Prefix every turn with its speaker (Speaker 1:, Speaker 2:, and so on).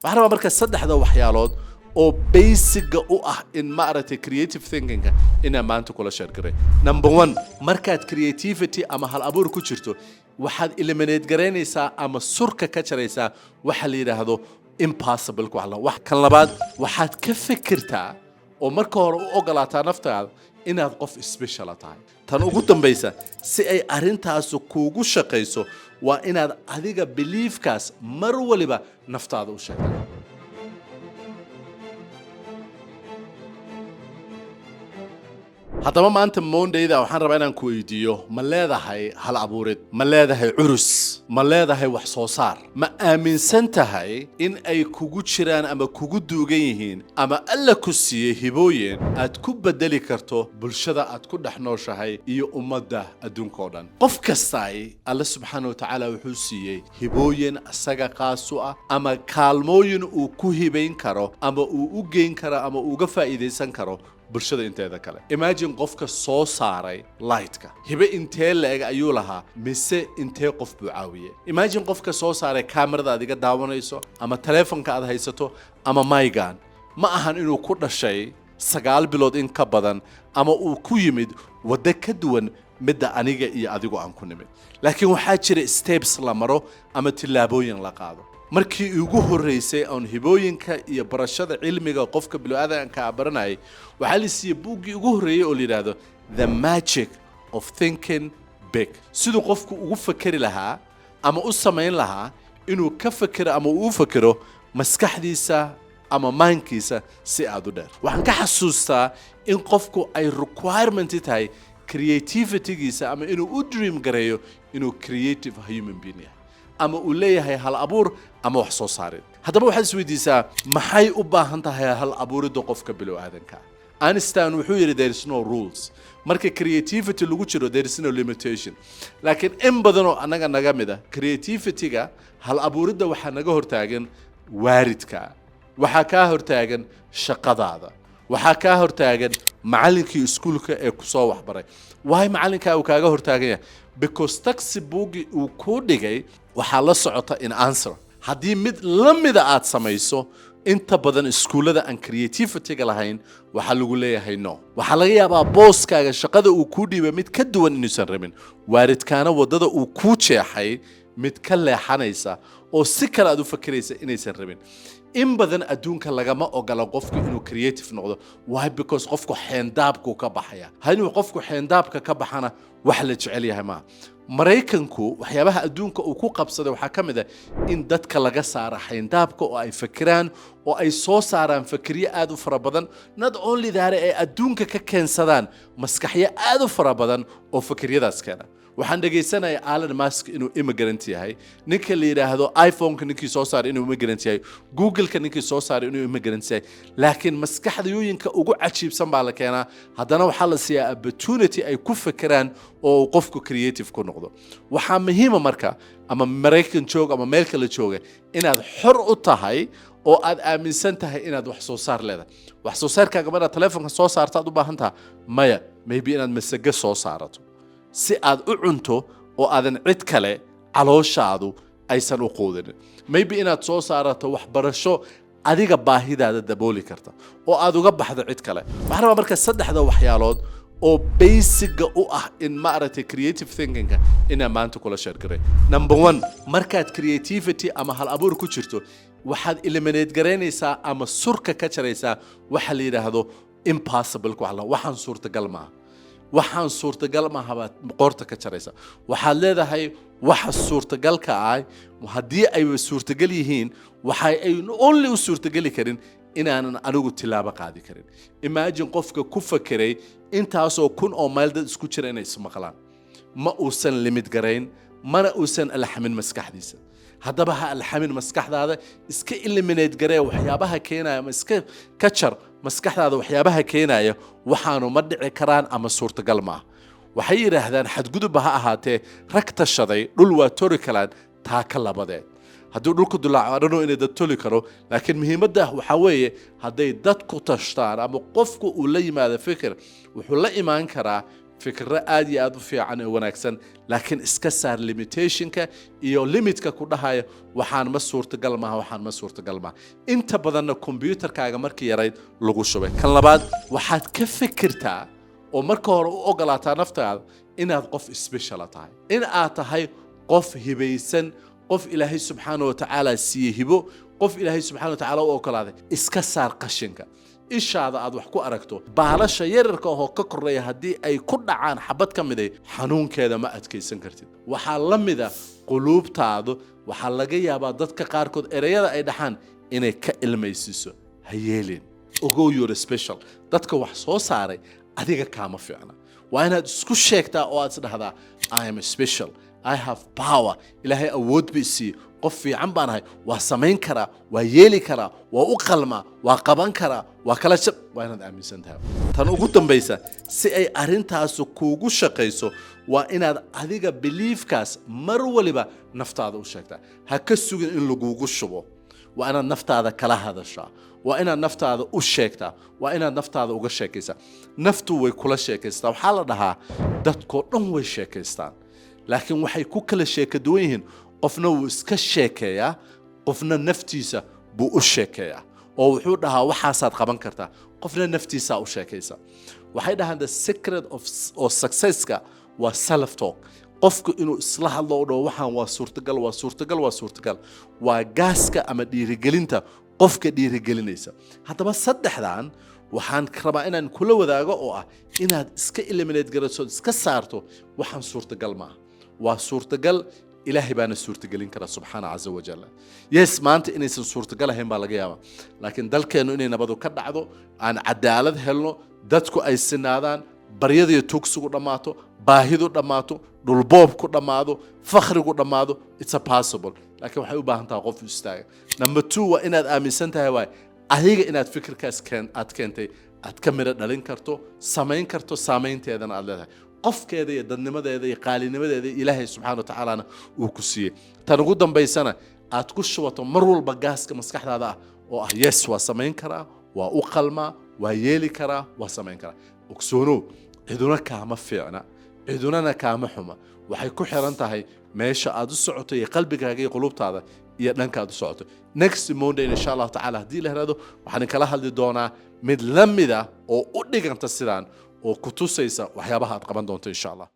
Speaker 1: waxaan rabaa marka saddexda waxyaalood oo basic u ah in maaragtay creative thinking ina maanta kula share garay. Number 1, markaad creativity ama hal abuur ku jirto waxaad eliminate gareynaysaa ama surka ka jaraysaa waxa la yiraahdo impossible ku alla. wax kan labaad waxaad ka fikirtaa oo marka hore u ogolaataa naftaada inaad qof special tahay. tan ugu dambaysa si ay arintaas kuugu shaqeyso waa inaad adiga beliefkaas mar waliba naftaada u sheegtaa. haddaba maanta Mondayda waxaan rabaa inaan ku weydiiyo ma leedahay hal abuurid, ma leedahay curus, ma leedahay wax soo saar, ma aaminsan tahay in ay kugu jiraan ama kugu duugan yihiin ama alla ku siiyey hibooyin aad ku bedeli karto bulshada aad ku dhex nooshahay iyo ummadda adduunka oo dhan. qof kastaay alla subxaanahu wa tacaala wuxuu siiyey hibooyin asaga qaas u ah ama kaalmooyin uu ku hibayn karo ama uu u geyn karo ama uga faa'iideysan karo bulshada inteeda kale. Imagine qofka soo saaray lightka hibe intee leeg ayuu lahaa mise intee qof buu caawiyey. Imagine qofka soo saaray kamarada adiga daawanayso ama telefonka aad haysato ama maygan ma ahan inuu ku dhashay 9 bilood in ka badan ama uu ku yimid wada ka duwan midda aniga iyo adigu aan ku nimid, laakiin waxaa jira steps la maro ama tilaabooyin la qaado. markii ugu horeysay aan hibooyinka iyo barashada cilmiga qofka bilaadanka baranay waxa la siiyay buuggii ugu horeeyay oo yiraahdo The Magic of Thinking Big. sidoo qofku ugu fakari lahaa ama u sameyn lahaa inuu ka fakiro ama uu fakiro maskaxdiisa ama mindkiisa si aad u dheer. waxaan ka xasuustaa in qofku ay requirement tahay creativity-giisa ama inuu u dream gareeyo inuu creative human being yahay ama uu leeyahay hal abuur ama wax soo saarid. haddaba waxaad isweydiisaa maxay u baahan tahay hal abuuridda qofka bilaadanka. Einstein wuxuu yiri there is no rules. marka creativity lagu jiro there is no limitation. laakiin in badan oo anaga naga mid ah creativity-ga hal abuuridda waxa naga hortaagan waaridka, waxa ka hortaagan shaqadaada, waxa ka hortaagan macallinkii iskuulka ee ku soo waxbaray. waay macallinka uu kaaga hortaagan yahay because textbook uu ku dhigay waxa la socota in answer. haddii mid la mid aad samayso inta badan iskuulada aan creativity-ga lahayn waxa lagu leeyahay no. waxa laga yaabaa booskaaga shaqada uu ku dhiibay mid ka duwan inuusan rabin, waaridkaana wadada uu ku jeexay mid ka leexanaysa oo si kale aad u fakiraysa inaysan rabin. in badan adduunka lagama ogola qofku inuu creative noqdo. why? because qofku xeendaabku ka baxaya. haddii qofku xeendaabka ka baxana wax la jecel yahay ma. Mareykanku waxyaabaha adduunka uu ku qabsaday waxa kamid ah in dadka laga saaro xeendaabka oo ay fakiraan oo ay soo saaraan fikriye aad u fara badan. not only that ay adduunka ka keensadaan maskaxyo aad u fara badan oo fikriyadaas keena. waxaan dhageysanayaa Elon Musk inuu immigrant yahay, ninka la yiraahdo iPhone-ka ninkii soo saaray inuu immigrant yahay, Google-ka ninkii soo saaray inuu immigrant yahay, laakiin maskaxdooyinka ugu cajiibsan baa la keenaa. haddana waxa la siiyaa opportunity ay ku fikiraan oo qofku creative ku noqdo. waxaa muhiim marka ama Mareykan joog ama meel kale jooga inaad xor u tahay oo aad aaminsan tahay inaad wax soo saar leedahay. wax soo saarkaaga marka telefonka soo saartaad u baahan tahay maya, maybe inaad masago soo saarato si aad u cunto oo aadan cid kale calooshaadu aysan u qoodin. maybe inaad soo saarato waxbarasho adiga baahidaada dabooli karta oo aad uga baxdo cid kale. waxaan rabaa marka saddexda waxyaalood oo basic u ah in maaragtay creative thinking ina maanta kula share garay. Number 1, markaad creativity ama hal abuur ku jirto waxaad eliminate gareynaysaa ama surka ka jaraysaa waxa la yiraahdo impossible ku alla. waxaan suurtagal ma waxaan suurtagal ma haba qorta ka jaraysa. waxaad leedahay waxa suurtagalka ah haddii ay suurtagal yihiin waxa ay only u suurtagali karin inaanan anigu tilaabo qaadi karin. imagine qofka ku fakiray intaas oo kun oo mayl dad isku jira inay ismaqlaan ma uusan limit garayn mana uusan alxamin maskaxdiisa. haddaba ha alxamin maskaxdaada iska eliminate garee waxyaabaha keenaya ama iska ka jar maskaxdaada waxyaabaha keenaya waxaanu ma dhici karaan ama suurtagal ma. waxay yiraahdaan xadgudub ha ahaatee rag tashaday dhul waa tori kalaan taa ka labadeed. hadduu dhulku dulaaco inay dad toli karo, laakiin muhiimadda waxa weeye hadday dadku tashtaan ama qofku uu la yimaado fikir wuxuu la imaan karaa fikirro aad iyo aad u fiican oo wanaagsan laakiin iska saar limitationka iyo limitka ku dhahaya waxaan ma suurtagal maaha waxaan ma suurtagal maaha inta badanna computerkaaga markii yarayd lagu shubay kan labaad waxaad ka fikirtaa oo marka hore u ogolaataa naftaada inaad qof special tahay in aad tahay qof hibaysan qof ilaahay subxaanahu wa tacaala siiye hibo qof ilaahay subxaanahu wa tacaala u ogolaaday iska saar qashinka ishaada aad wax ku aragto baalasha yararka oo ka koreeya hadii ay ku dhacaan xabad ka mid ah xanuunkeeda ma adkeysan kartid waxa la mid ah quluubtaadu waxa laga yaabaa dadka qaarkood ereyada ay dhaxaan inay ka ilmaysiiso hayeelin ogo you're special dadka wax soo saaray adiga kaama fiicna waa inaad isku sheegtaa oo aad isdhahdaa I am special I have power ilaahay awood bisi qof fiican baan ahay waa samayn karaa waa yeeli karaa waa u qalmaa waa qaban karaa waa kala shab waa inaad aaminsan tahay tan ugu dambaysa si ay arintaas kuugu shaqayso waa inaad adiga beliefkaas mar waliba naftaada u sheegtaa ha ka sugin in lagugu shubo waa inaad naftaada kala hadashaa waa inaad naftaada u sheegtaa waa inaad naftaada uga sheekaysaa naftu way kula sheekaystaa waxaa la dhahaa dadkoo dhan way sheekaystaan laakiin waxay ku kala sheeka duwan yihiin qofna wuu iska sheekeeyaa qofna naftiisa buu u sheekeeyaa oo wuxuu dhahaa waxaasaad qaban kartaa qofna naftiisa u sheekaysa waxay dhahaan the secret of successka waa self talk qofku inuu isla hadlo oo dhaho waxaan waa suurtagal waa suurtagal waa suurtagal waa gaaska ama dhiirigelinta qofka dhiirigelinaysa haddaba saddexdan waxaan rabaa inaan kula wadaago oo ah inaad iska eliminate garayso iska saarto waxaan suurtagal ma waa suurtagal ilaahay baana suurtagelin kara subxaanahu azza wa jalla yes maanta inaysan suurtagal ahayn baa laga yaabaa laakiin dalkeenu inay nabadu ka dhacdo aan cadaalad helno dadku ay sinaadaan baryada iyo tugsigu dhamaato baahidu dhamaato dhulboobku dhamaado fakhrigu dhamaado it's a possible laakiin waxay u baahan tahay qof istaaga number 2 waa inaad aaminsan tahay waay adiga inaad fikirkaas aad keentay aad ka mira dhalin karto samayn karto saameynteedana aad leedahay qofkeeda iyo dadnimadeeda iyo qaalinimadeeda ilaahay subxaanahu wa ta'ala uu ku siiyay tan ugu dambaysana aad ku shubato mar walba gaaska maskaxdaada ah oo ah yes waa samayn karaa waa u qalmaa waa yeeli karaa waa samayn karaa ogsoono ciduna kaama fiicna cidunana kaama xuma waxay ku xiran tahay meesha aad u socoto iyo qalbigaaga iyo qulubtaada iyo dhanka aad u socoto next Monday insha Allah ta'ala hadii la helaado waxaan kala hadli doonaa mid lamida oo u dhiganta sidaan oo ku tusaysa waxyaabaha aad qaban doonto insha Allah